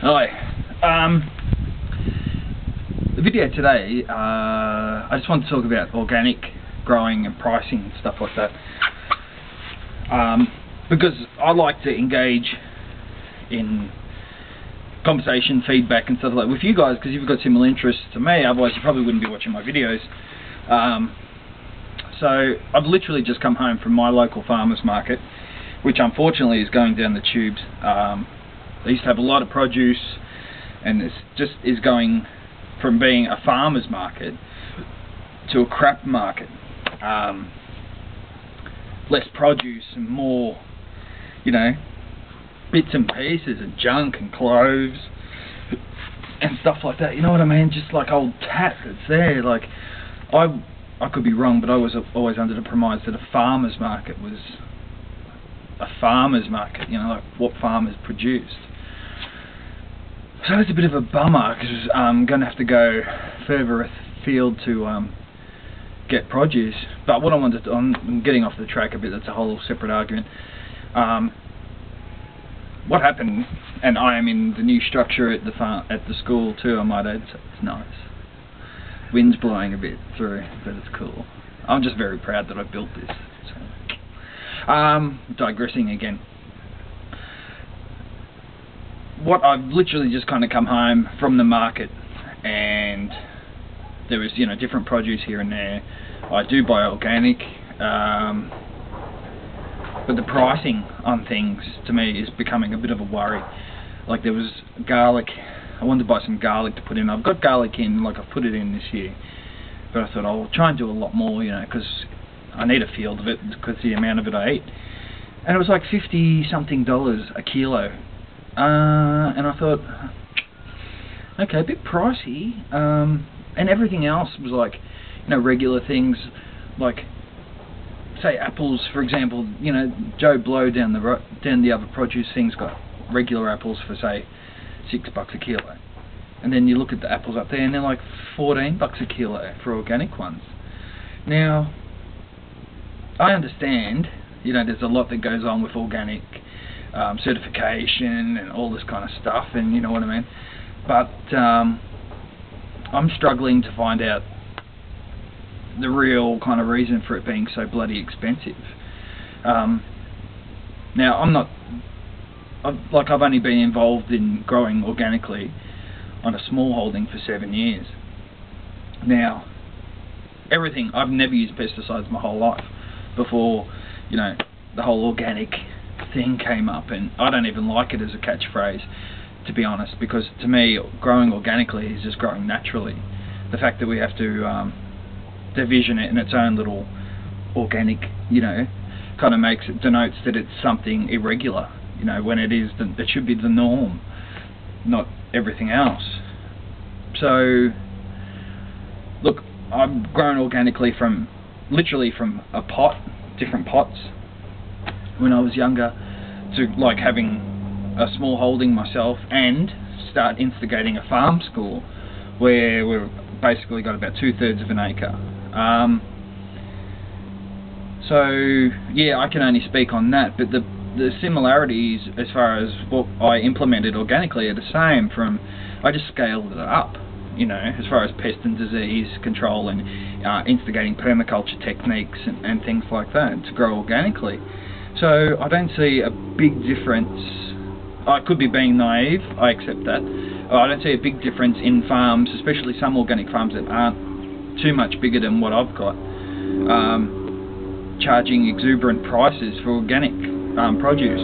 Hi. The video today, I just want to talk about organic growing and pricing and stuff like that. Because I like to engage in conversation, feedback and stuff like that with you guys, because you've got similar interests to me, otherwise you probably wouldn't be watching my videos. So I've literally just come home from my local farmers market, which unfortunately is going down the tubes. They used to have a lot of produce, and this just is going from being a farmer's market to a crap market. Less produce and more, you know, bits and pieces and junk and clothes and stuff like that. You know what I mean? Just like old tat that's there. Like, I could be wrong, but I was always under the premise that a farmer's market was a farmer's market, you know, like what farmers produced. So it's a bit of a bummer, because I'm going to have to go further afield to get produce. But what I wanted to, I'm getting off the track a bit, that's a whole separate argument. What happened, and I am in the new structure at the school too, I might add, so it's nice. Wind's blowing a bit through, but it's cool. I'm just very proud that I built this. So. Digressing again. What I've literally just kind of come home from the market, and there was, you know, different produce here and there. I do buy organic, but the pricing on things to me is becoming a bit of a worry. Like, there was garlic. I wanted to buy some garlic to put in. I've got garlic in, like I've put it in this year, but I thought I'll try and do a lot more, you know, because I need a field of it because the amount of it I eat. And it was like $50 something a kilo. And I thought, okay, a bit pricey. And everything else was like, you know, regular things, like, say apples, for example. You know, Joe Blow down the other produce thing's got regular apples for, say, $6 a kilo. And then you look at the apples up there and they're like $14 a kilo for organic ones. Now, I understand, you know, there's a lot that goes on with organic certification and all this kind of stuff, and you know what I mean. But I'm struggling to find out the real kind of reason for it being so bloody expensive. Now, I've only been involved in growing organically on a small holding for 7 years. Now, everything, I've never used pesticides my whole life before, you know, the whole organic thing came up, and I don't even like it as a catchphrase, to be honest, because to me growing organically is just growing naturally. The fact that we have to division it in its own little organic, you know, kind of denotes that it's something irregular, you know, when it should be the norm, not everything else. So look, I've grown organically literally from a pot, different pots, when I was younger, to like having a small holding myself and start instigating a farm school where we've basically got about 2/3 of an acre. So yeah, I can only speak on that, but the similarities as far as what I implemented organically are the same. I just scaled it up, you know, as far as pest and disease control and instigating permaculture techniques and things like that to grow organically. So I don't see a big difference. I could be being naive, I accept that. I don't see a big difference in farms, especially some organic farms that aren't too much bigger than what I've got, charging exuberant prices for organic produce.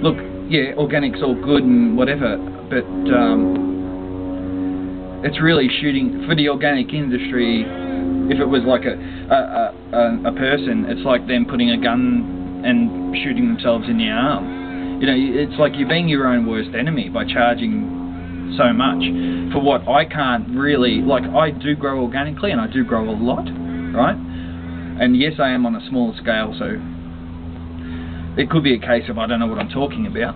Look, yeah, organic's all good and whatever, but it's really shooting for the organic industry. If it was like a person, it's like them putting a gun and shooting themselves in the arm. You know, it's like you're being your own worst enemy by charging so much for what I can't really, like, I do grow organically and I do grow a lot, right? And yes, I am on a smaller scale, so it could be a case of I don't know what I'm talking about,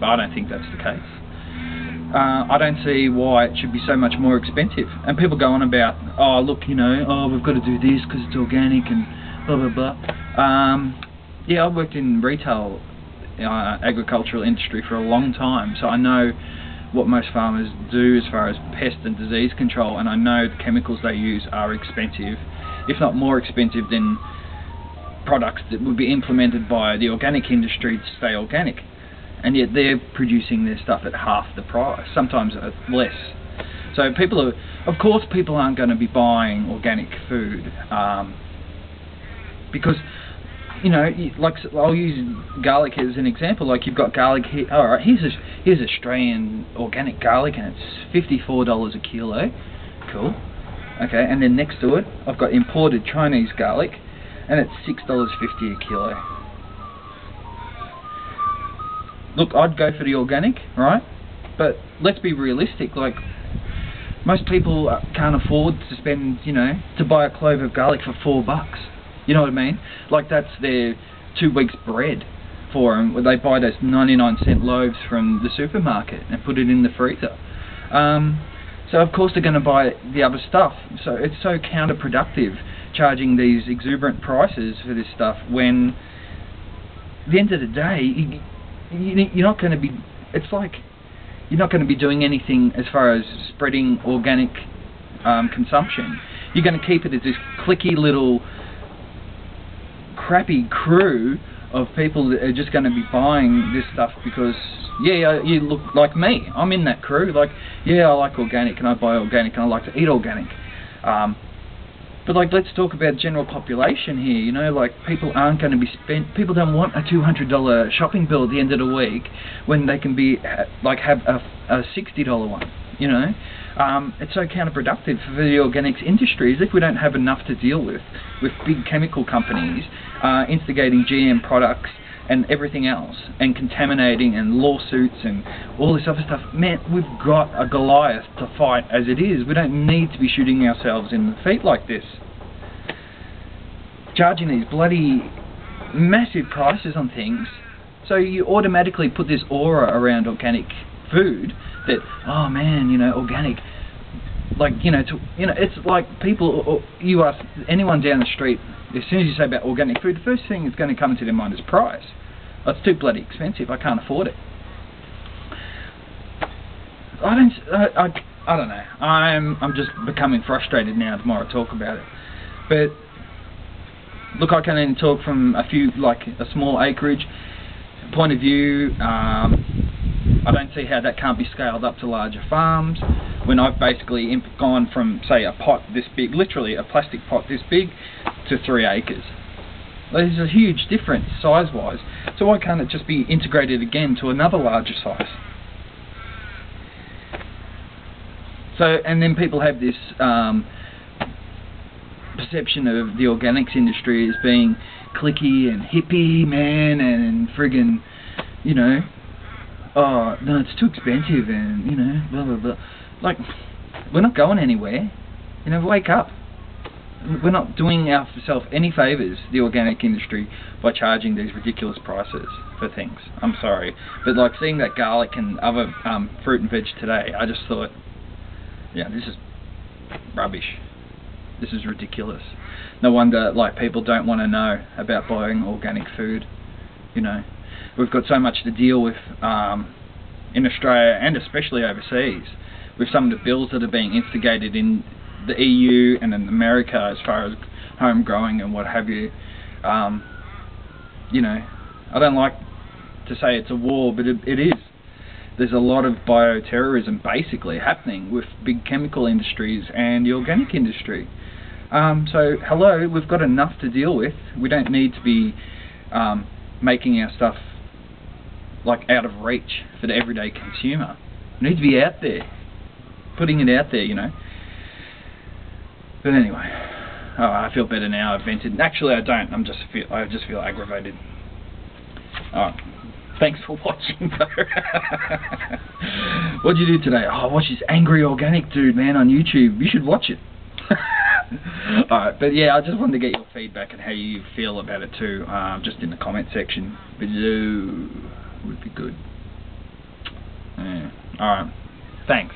but I don't think that's the case. I don't see why it should be so much more expensive. And people go on about, oh look, you know, oh we've got to do this because it's organic and blah blah blah. Yeah, I've worked in retail agricultural industry for a long time, so I know what most farmers do as far as pest and disease control, and I know the chemicals they use are expensive, if not more expensive than products that would be implemented by the organic industry to stay organic, and yet they're producing their stuff at half the price, sometimes at less. So of course people aren't going to be buying organic food, because, you know, like, I'll use garlic as an example. Like, you've got garlic here. All right, here's Australian organic garlic, and it's $54 a kilo. Cool. Okay, and then next to it, I've got imported Chinese garlic, and it's $6.50 a kilo. Look, I'd go for the organic, right? But let's be realistic. Like, most people can't afford to spend, you know, to buy a clove of garlic for $4. You know what I mean? Like, that's their 2 weeks' bread for them, where they buy those 99-cent loaves from the supermarket and put it in the freezer. So of course they're going to buy the other stuff. So it's so counterproductive charging these exuberant prices for this stuff when, at the end of the day, you're not going to be. It's like you're not going to be doing anything as far as spreading organic consumption. You're going to keep it as this cliquey little crappy crew of people that are just going to be buying this stuff because, yeah, you look like me. I'm in that crew. Like, yeah, I like organic and I buy organic and I like to eat organic. But, like, let's talk about general population here. You know, like, people aren't going to be people don't want a $200 shopping bill at the end of the week when they can be like have a $60 one. You know, it's so counterproductive for the organics industries if we don't have enough to deal with big chemical companies instigating GM products and everything else, and contaminating and lawsuits and all this other stuff. Man, we've got a Goliath to fight as it is. We don't need to be shooting ourselves in the feet like this. Charging these bloody massive prices on things, so you automatically put this aura around organic food that, oh man, you know, organic, like, you know, it's like people, or you ask anyone down the street, as soon as you say about organic food, the first thing that's going to come into their mind is price. Oh, it's too bloody expensive, I can't afford it. I don't know. I'm just becoming frustrated now the more I talk about it. But look, I can only talk from a small acreage point of view. I don't see how that can't be scaled up to larger farms when I've basically gone from, say, a pot this big, literally a plastic pot this big, to 3 acres. There's a huge difference size-wise. So why can't it just be integrated again to another larger size? So, and then people have this perception of the organics industry as being cliquey and hippie, man, and friggin', you know, oh, no, it's too expensive, and, you know, blah, blah, blah. Like, we're not going anywhere. You know, wake up. We're not doing ourselves any favours, the organic industry, by charging these ridiculous prices for things. I'm sorry. But, like, seeing that garlic and other fruit and veg today, I just thought, yeah, this is rubbish. This is ridiculous. No wonder, like, people don't want to know about buying organic food, you know. We've got so much to deal with in Australia and especially overseas with some of the bills that are being instigated in the EU and in America as far as home growing and what have you. You know, I don't like to say it's a war, but it is. There's a lot of bioterrorism basically happening with big chemical industries and the organic industry. So, hello, we've got enough to deal with. We don't need to be making our stuff like out of reach for the everyday consumer. We need to be out there, putting it out there, you know. But anyway, I feel better now. I've vented. Actually, I don't. I just feel aggravated. Alright. Thanks for watching, though. What'd you do today? Oh, I watched this angry organic dude, man, on YouTube. You should watch it. Alright, but yeah, I just wanted to get your feedback and how you feel about it too, just in the comment section below would be good. Yeah. Alright, thanks.